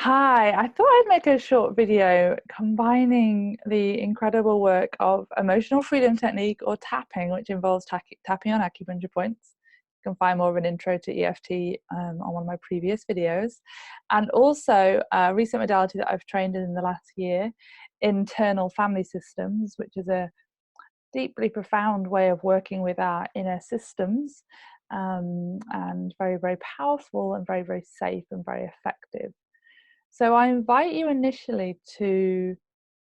Hi, I thought I'd make a short video combining the incredible work of emotional freedom technique or tapping, which involves tapping on acupuncture points. You can find more of an intro to EFT on one of my previous videos. And also a recent modality that I've trained in the last year, internal family systems, which is a deeply profound way of working with our inner systems, and very, very powerful and very, very safe and very effective. So I invite you initially to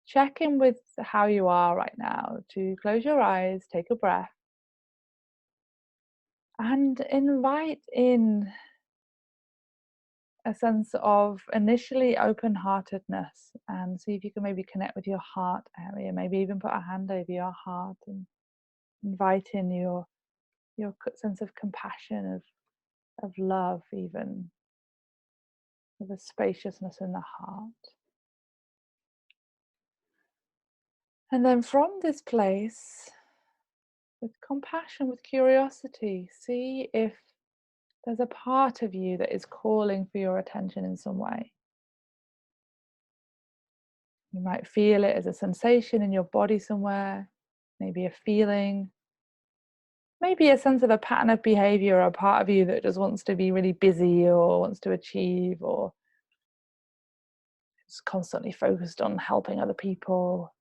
check in with how you are right now, to close your eyes, take a breath, and invite in a sense of initially open-heartedness, and see if you can maybe connect with your heart area, maybe even put a hand over your heart and invite in your sense of compassion, of love, even of a spaciousness in the heart. And then from this place, with compassion, with curiosity, see if there's a part of you that is calling for your attention in some way. You might feel it as a sensation in your body somewhere, maybe a feeling, maybe a sense of a pattern of behavior, or a part of you that just wants to be really busy or wants to achieve, or is constantly focused on helping other people.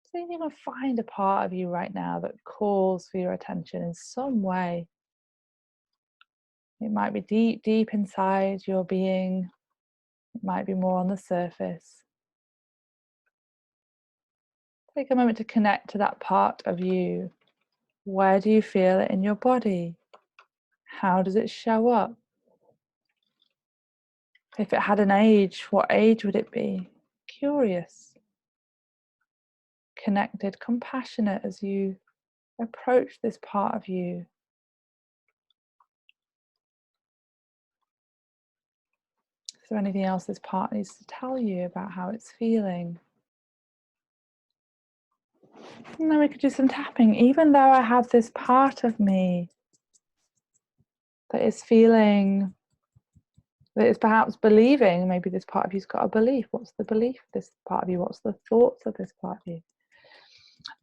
See if you can find a part of you right now that calls for your attention in some way. It might be deep, deep inside your being. It might be more on the surface. Take a moment to connect to that part of you. Where do you feel it in your body? How does it show up? If it had an age, what age would it be? Curious, connected, compassionate as you approach this part of you. Is there anything else this part needs to tell you about how it's feeling? And then we could do some tapping. Even though I have this part of me that is feeling, that is perhaps believing, maybe this part of you's got a belief. What's the belief of this part of you? What's the thoughts of this part of you?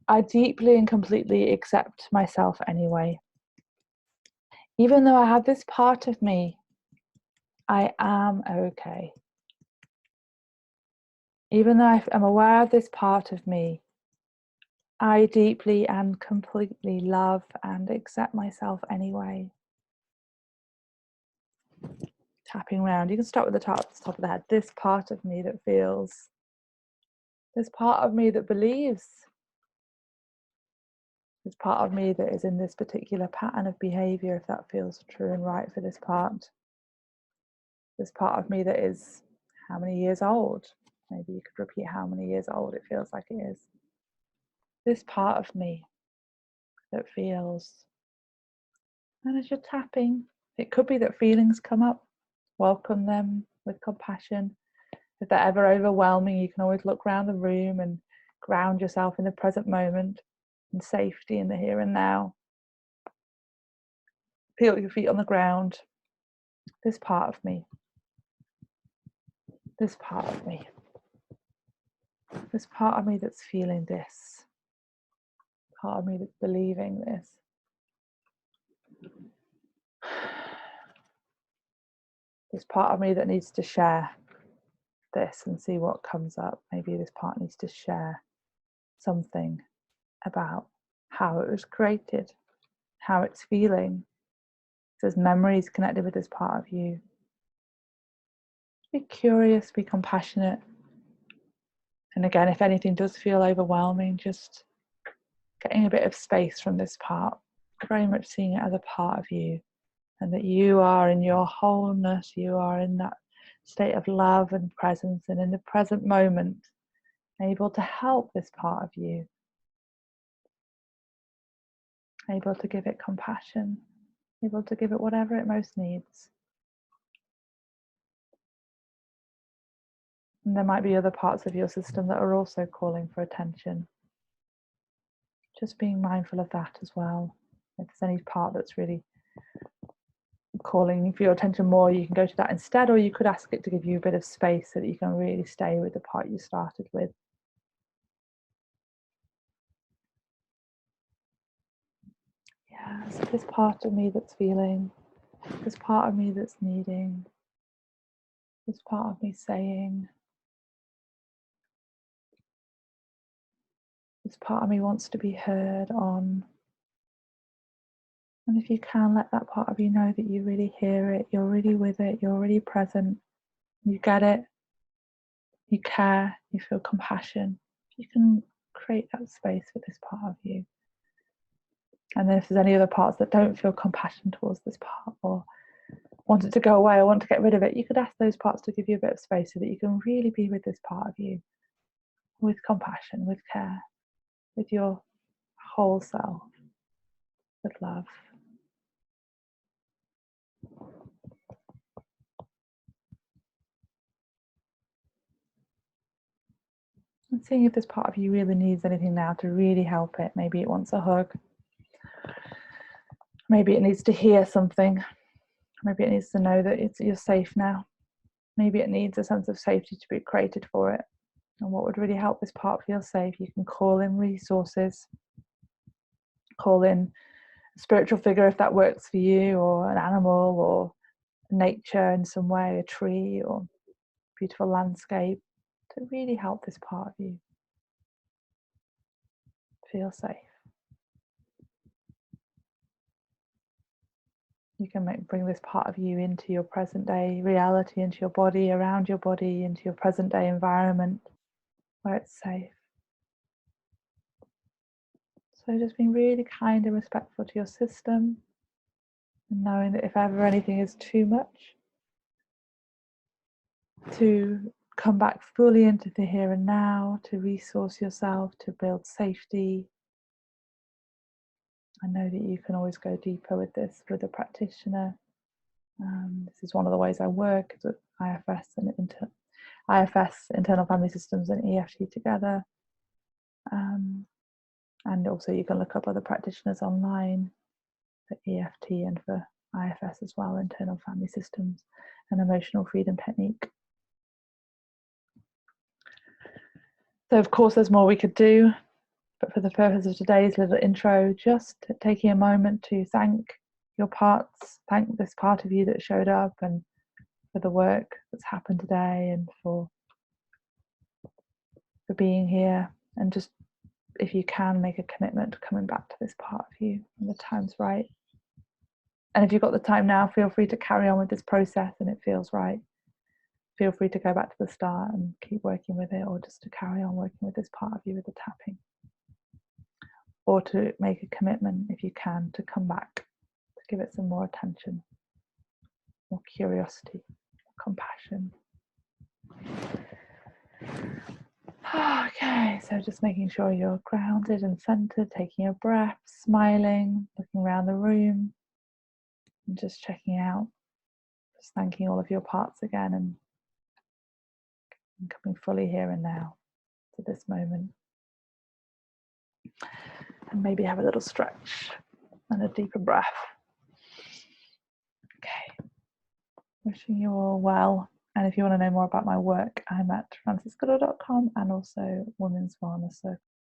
I deeply and completely accept myself anyway. Even though I have this part of me, I am okay. Even though I'm aware of this part of me, I deeply and completely love and accept myself anyway. Tapping around. You can start with the top of the head. This part of me that feels, this part of me that believes, this part of me that is in this particular pattern of behavior, if that feels true and right for this part. This part of me that is how many years old? Maybe you could repeat how many years old it feels like it is. This part of me that feels. And as you're tapping, it could be that feelings come up. Welcome them with compassion. If they're ever overwhelming, you can always look around the room and ground yourself in the present moment, in safety in the here and now. Feel your feet on the ground. This part of me. This part of me. This part of me that's feeling this. Part of me that's believing this. This part of me that needs to share this and see what comes up. Maybe this part needs to share something about how it was created, how it's feeling. There's memories connected with this part of you. Be curious, be compassionate. And again, if anything does feel overwhelming, just getting a bit of space from this part, very much seeing it as a part of you, and that you are in your wholeness, you are in that state of love and presence, and in the present moment, able to help this part of you, able to give it compassion, able to give it whatever it most needs. And there might be other parts of your system that are also calling for attention. Just being mindful of that as well. If there's any part that's really calling for your attention more, you can go to that instead, or you could ask it to give you a bit of space so that you can really stay with the part you started with. Yeah, so this part of me that's feeling, this part of me that's needing, this part of me saying, this part of me wants to be heard on. And if you can, let that part of you know that you really hear it, you're really with it, you're really present, you get it, you care, you feel compassion. You can create that space for this part of you. And then if there's any other parts that don't feel compassion towards this part, or want it to go away, or want to get rid of it, you could ask those parts to give you a bit of space so that you can really be with this part of you, with compassion, with care, with your whole self, with love. And seeing if this part of you really needs anything now to really help it. Maybe it wants a hug. Maybe it needs to hear something. Maybe it needs to know that you're safe now. Maybe it needs a sense of safety to be created for it. And what would really help this part feel safe? You can call in resources, call in a spiritual figure if that works for you, or an animal, or nature in some way, a tree or beautiful landscape, to really help this part of you feel safe. You can bring this part of you into your present day reality, into your body, around your body, into your present day environment where it's safe. So just being really kind and respectful to your system, and knowing that if ever anything is too much, to come back fully into the here and now, to resource yourself, to build safety. I know that you can always go deeper with this with a practitioner. This is one of the ways I work, is with IFS and IFS, internal family systems, and EFT together. And also you can look up other practitioners online for EFT and for IFS as well, internal family systems and emotional freedom technique. So of course there's more we could do, but for the purpose of today's little intro, just taking a moment to thank your parts, thank this part of you that showed up, and for the work that's happened today, and for being here, and just, if you can, make a commitment to coming back to this part of you when the time's right. And if you've got the time now, feel free to carry on with this process and it feels right. Feel free to go back to the start and keep working with it, or just to carry on working with this part of you with the tapping. Or to make a commitment, if you can, to come back, to give it some more attention, more curiosity, compassion. Okay, so just making sure you're grounded and centered, taking a breath, smiling, looking around the room, and just checking out, just thanking all of your parts again, and coming fully here and now to this moment. And maybe have a little stretch and a deeper breath. Okay, wishing you all well. And if you want to know more about my work, I'm at franciscador.com and also Women's Wellness Circle.